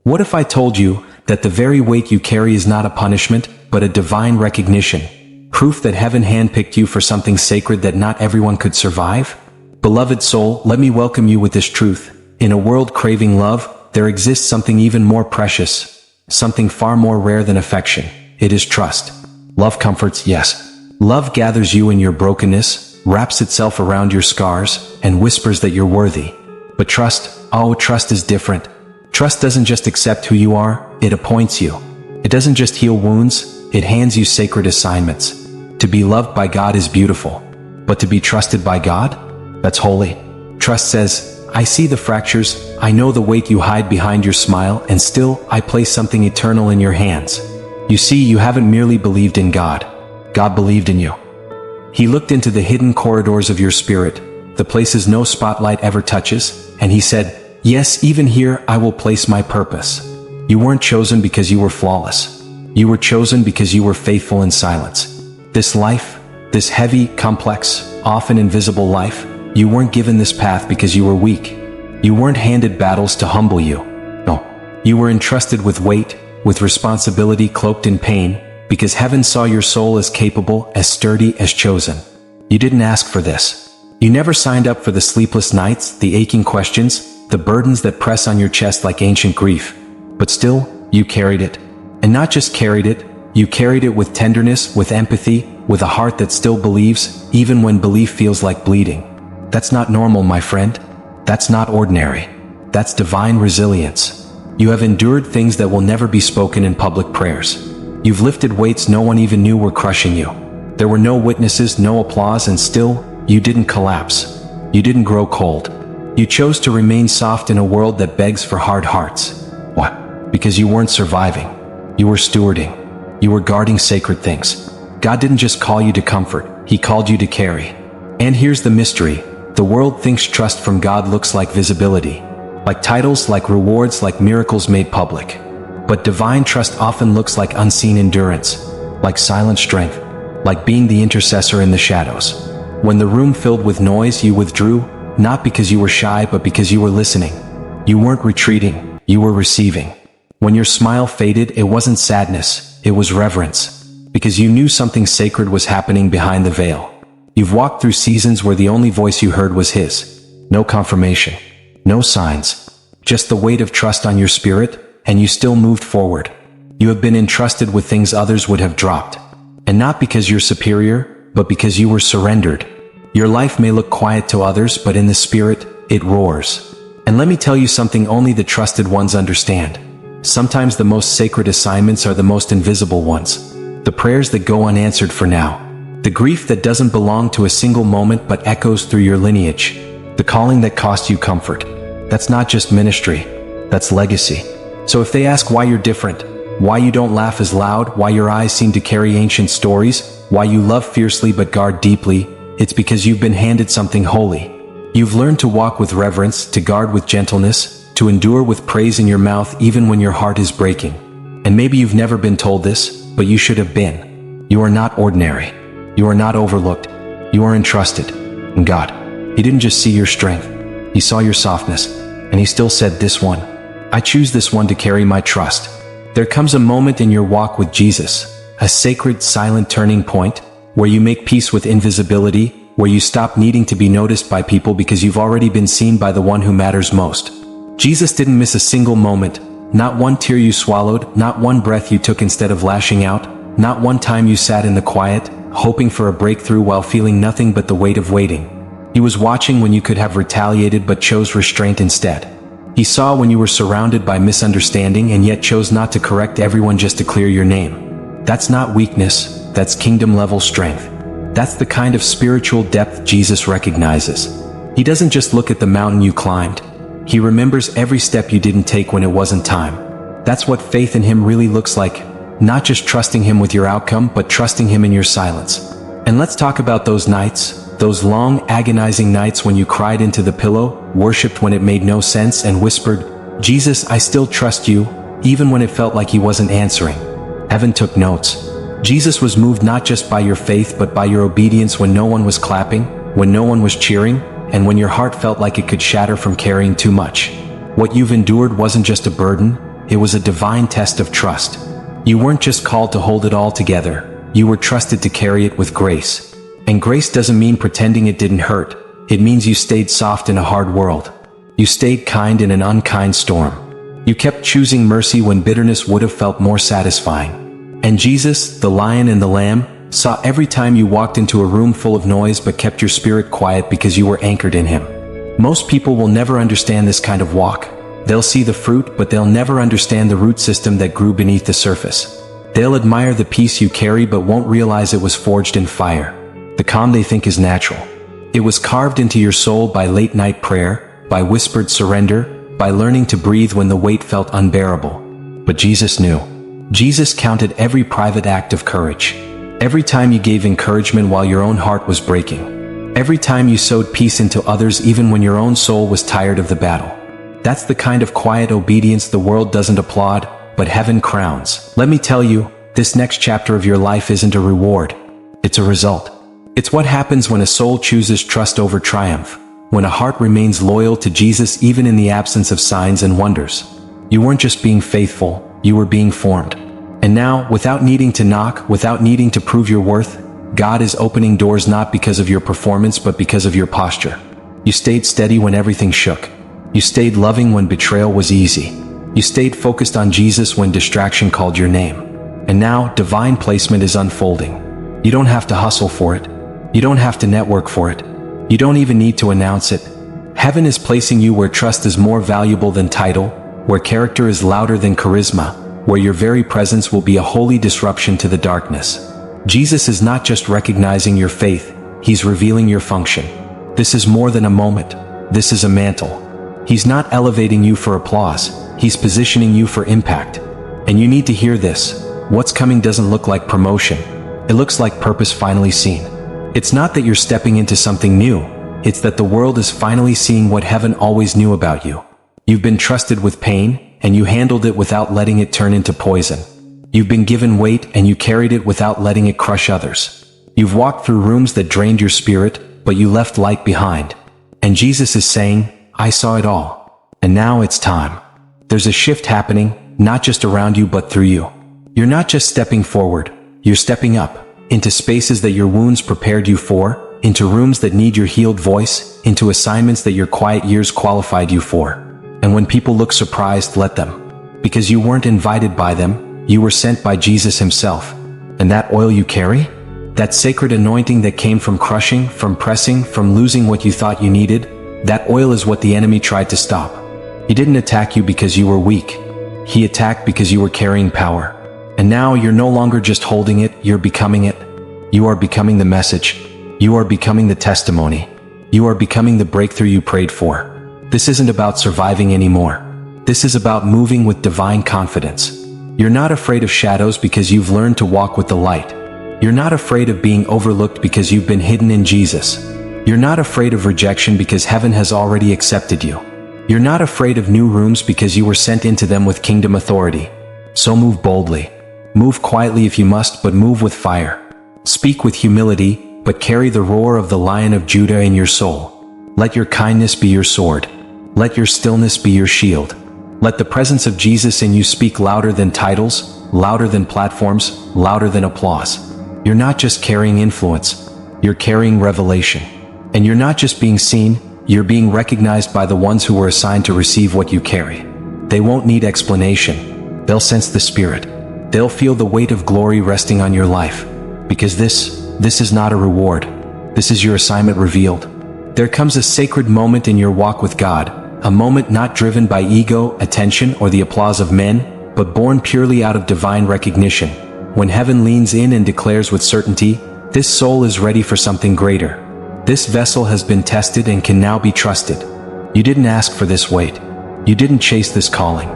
What if I told you that the very weight you carry is not a punishment, but a divine recognition? Proof that heaven handpicked you for something sacred that not everyone could survive? Beloved soul, let me welcome you with this truth. In a world craving love, there exists something even more precious, something far more rare than affection. It is trust. Love comforts, yes. Love gathers you in your brokenness, wraps itself around your scars, and whispers that you're worthy. But trust, oh, trust is different. Trust doesn't just accept who you are, it appoints you. It doesn't just heal wounds, it hands you sacred assignments. To be loved by God is beautiful, but to be trusted by God? That's holy. Trust says, I see the fractures, I know the weight you hide behind your smile, and still, I place something eternal in your hands. You see, you haven't merely believed in God. God believed in you. He looked into the hidden corridors of your spirit, the places no spotlight ever touches, and he said, yes, even here I will place my purpose. You weren't chosen because you were flawless. You were chosen because you were faithful in silence. This life, this heavy, complex, often invisible life, you weren't given this path because you were weak. You weren't handed battles to humble you. No, you were entrusted with weight, with responsibility cloaked in pain, because heaven saw your soul as capable, as sturdy, as chosen. You didn't ask for this. You never signed up for the sleepless nights, the aching questions, the burdens that press on your chest like ancient grief. But still, you carried it. And not just carried it, you carried it with tenderness, with empathy, with a heart that still believes, even when belief feels like bleeding. That's not normal, my friend. That's not ordinary. That's divine resilience. You have endured things that will never be spoken in public prayers. You've lifted weights no one even knew were crushing you. There were no witnesses, no applause, and still, you didn't collapse. You didn't grow cold. You chose to remain soft in a world that begs for hard hearts. What? Because you weren't surviving. You were stewarding. You were guarding sacred things. God didn't just call you to comfort, He called you to carry. And here's the mystery. The world thinks trust from God looks like visibility, like titles, like rewards, like miracles made public. But divine trust often looks like unseen endurance, like silent strength, like being the intercessor in the shadows. When the room filled with noise, you withdrew, not because you were shy, but because you were listening. You weren't retreating, you were receiving. When your smile faded, it wasn't sadness, it was reverence, because you knew something sacred was happening behind the veil. You've walked through seasons where the only voice you heard was His. No confirmation, no signs, just the weight of trust on your spirit, and you still moved forward. You have been entrusted with things others would have dropped. And not because you're superior, but because you were surrendered. Your life may look quiet to others, but in the spirit, it roars. And let me tell you something only the trusted ones understand. Sometimes the most sacred assignments are the most invisible ones. The prayers that go unanswered for now. The grief that doesn't belong to a single moment but echoes through your lineage. The calling that cost you comfort. That's not just ministry, that's legacy. So if they ask why you're different, why you don't laugh as loud, why your eyes seem to carry ancient stories, why you love fiercely but guard deeply, it's because you've been handed something holy. You've learned to walk with reverence, to guard with gentleness, to endure with praise in your mouth even when your heart is breaking. And maybe you've never been told this, but you should have been. You are not ordinary. You are not overlooked. You are entrusted. And God, He didn't just see your strength. He saw your softness. And He still said, this one. I choose this one to carry my trust. There comes a moment in your walk with Jesus, a sacred, silent turning point, where you make peace with invisibility, where you stop needing to be noticed by people because you've already been seen by the one who matters most. Jesus didn't miss a single moment, not one tear you swallowed, not one breath you took instead of lashing out, not one time you sat in the quiet, hoping for a breakthrough while feeling nothing but the weight of waiting. He was watching when you could have retaliated but chose restraint instead. He saw when you were surrounded by misunderstanding and yet chose not to correct everyone just to clear your name. That's not weakness, that's kingdom-level strength. That's the kind of spiritual depth Jesus recognizes. He doesn't just look at the mountain you climbed. He remembers every step you didn't take when it wasn't time. That's what faith in Him really looks like. Not just trusting Him with your outcome, but trusting Him in your silence. And let's talk about those nights, those long, agonizing nights when you cried into the pillow, worshipped when it made no sense, and whispered, Jesus, I still trust you, even when it felt like He wasn't answering. Heaven took notes. Jesus was moved not just by your faith, but by your obedience when no one was clapping, when no one was cheering, and when your heart felt like it could shatter from carrying too much. What you've endured wasn't just a burden, it was a divine test of trust. You weren't just called to hold it all together, you were trusted to carry it with grace. And grace doesn't mean pretending it didn't hurt, it means you stayed soft in a hard world. You stayed kind in an unkind storm. You kept choosing mercy when bitterness would have felt more satisfying. And Jesus, the Lion and the Lamb, saw every time you walked into a room full of noise but kept your spirit quiet because you were anchored in Him. Most people will never understand this kind of walk. They'll see the fruit, but they'll never understand the root system that grew beneath the surface. They'll admire the peace you carry but won't realize it was forged in fire. The calm they think is natural. It was carved into your soul by late-night prayer, by whispered surrender, by learning to breathe when the weight felt unbearable. But Jesus knew. Jesus counted every private act of courage. Every time you gave encouragement while your own heart was breaking. Every time you sowed peace into others even when your own soul was tired of the battle. That's the kind of quiet obedience the world doesn't applaud, but heaven crowns. Let me tell you, this next chapter of your life isn't a reward. It's a result. It's what happens when a soul chooses trust over triumph, when a heart remains loyal to Jesus even in the absence of signs and wonders. You weren't just being faithful, you were being formed. And now, without needing to knock, without needing to prove your worth, God is opening doors not because of your performance but because of your posture. You stayed steady when everything shook. You stayed loving when betrayal was easy. You stayed focused on Jesus when distraction called your name. And now, divine placement is unfolding. You don't have to hustle for it. You don't have to network for it. You don't even need to announce it. Heaven is placing you where trust is more valuable than title, where character is louder than charisma, where your very presence will be a holy disruption to the darkness. Jesus is not just recognizing your faith, He's revealing your function. This is more than a moment. This is a mantle. He's not elevating you for applause, He's positioning you for impact. And you need to hear this. What's coming doesn't look like promotion. It looks like purpose finally seen. It's not that you're stepping into something new, it's that the world is finally seeing what heaven always knew about you. You've been trusted with pain, and you handled it without letting it turn into poison. You've been given weight, and you carried it without letting it crush others. You've walked through rooms that drained your spirit, but you left light behind. And Jesus is saying, I saw it all. And now it's time. There's a shift happening, not just around you but through you. You're not just stepping forward, you're stepping up, into spaces that your wounds prepared you for, into rooms that need your healed voice, into assignments that your quiet years qualified you for. And when people look surprised, let them. Because you weren't invited by them, you were sent by Jesus Himself. And that oil you carry? That sacred anointing that came from crushing, from pressing, from losing what you thought you needed, that oil is what the enemy tried to stop. He didn't attack you because you were weak. He attacked because you were carrying power. And now you're no longer just holding it, you're becoming it. You are becoming the message. You are becoming the testimony. You are becoming the breakthrough you prayed for. This isn't about surviving anymore. This is about moving with divine confidence. You're not afraid of shadows because you've learned to walk with the light. You're not afraid of being overlooked because you've been hidden in Jesus. You're not afraid of rejection because heaven has already accepted you. You're not afraid of new rooms because you were sent into them with kingdom authority. So move boldly. Move quietly if you must, but move with fire. Speak with humility, but carry the roar of the Lion of Judah in your soul. Let your kindness be your sword. Let your stillness be your shield. Let the presence of Jesus in you speak louder than titles, louder than platforms, louder than applause. You're not just carrying influence, you're carrying revelation. And you're not just being seen, you're being recognized by the ones who were assigned to receive what you carry. They won't need explanation. They'll sense the Spirit. They'll feel the weight of glory resting on your life. Because this is not a reward. This is your assignment revealed. There comes a sacred moment in your walk with God, a moment not driven by ego, attention, or the applause of men, but born purely out of divine recognition. When heaven leans in and declares with certainty, this soul is ready for something greater. This vessel has been tested and can now be trusted. You didn't ask for this weight. You didn't chase this calling.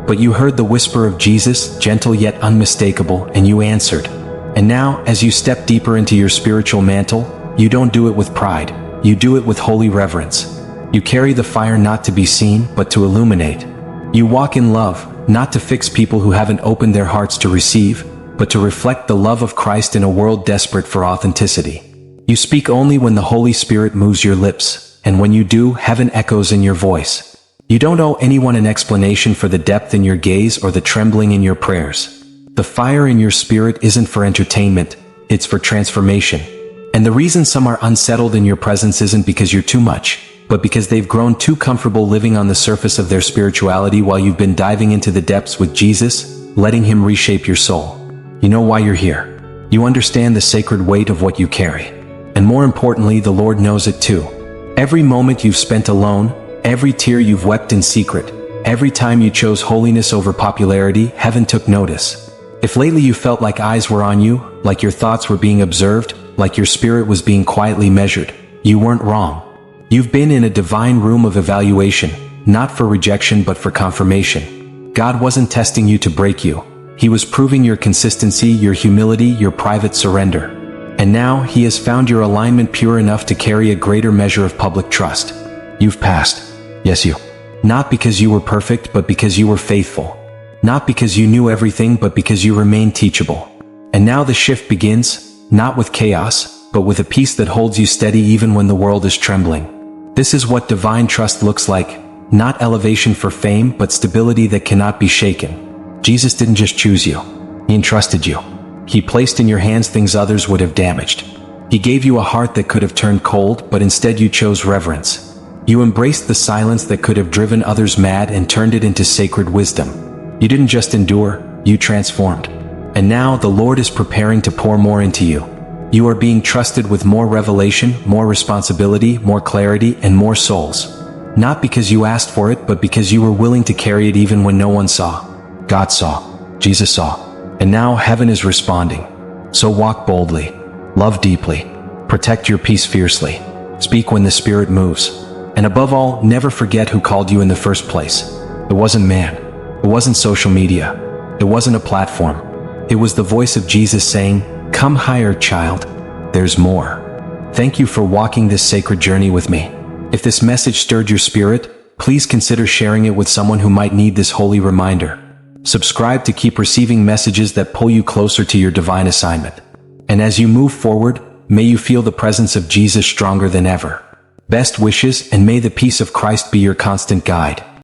But you heard the whisper of Jesus, gentle yet unmistakable, and you answered. And now, as you step deeper into your spiritual mantle, you don't do it with pride. You do it with holy reverence. You carry the fire not to be seen, but to illuminate. You walk in love, not to fix people who haven't opened their hearts to receive, but to reflect the love of Christ in a world desperate for authenticity. You speak only when the Holy Spirit moves your lips, and when you do, heaven echoes in your voice. You don't owe anyone an explanation for the depth in your gaze or the trembling in your prayers. The fire in your spirit isn't for entertainment, it's for transformation. And the reason some are unsettled in your presence isn't because you're too much, but because they've grown too comfortable living on the surface of their spirituality while you've been diving into the depths with Jesus, letting Him reshape your soul. You know why you're here. You understand the sacred weight of what you carry. And more importantly, the Lord knows it too. Every moment you've spent alone, every tear you've wept in secret, every time you chose holiness over popularity, heaven took notice. If lately you felt like eyes were on you, like your thoughts were being observed, like your spirit was being quietly measured, you weren't wrong. You've been in a divine room of evaluation, not for rejection but for confirmation. God wasn't testing you to break you. He was proving your consistency, your humility, your private surrender. And now He has found your alignment pure enough to carry a greater measure of public trust. You've passed. Yes, you. Not because you were perfect, but because you were faithful. Not because you knew everything, but because you remained teachable. And now the shift begins, not with chaos, but with a peace that holds you steady even when the world is trembling. This is what divine trust looks like, not elevation for fame, but stability that cannot be shaken. Jesus didn't just choose you. He entrusted you. He placed in your hands things others would have damaged. He gave you a heart that could have turned cold, but instead you chose reverence. You embraced the silence that could have driven others mad and turned it into sacred wisdom. You didn't just endure, you transformed. And now the Lord is preparing to pour more into you. You are being trusted with more revelation, more responsibility, more clarity, and more souls. Not because you asked for it, but because you were willing to carry it even when no one saw. God saw. Jesus saw. And now heaven is responding. So walk boldly. Love deeply. Protect your peace fiercely. Speak when the Spirit moves. And above all, never forget who called you in the first place. It wasn't man. It wasn't social media. It wasn't a platform. It was the voice of Jesus saying, "Come higher, child. There's more." Thank you for walking this sacred journey with me. If this message stirred your spirit, please consider sharing it with someone who might need this holy reminder. Subscribe to keep receiving messages that pull you closer to your divine assignment. And as you move forward, may you feel the presence of Jesus stronger than ever. Best wishes, and may the peace of Christ be your constant guide.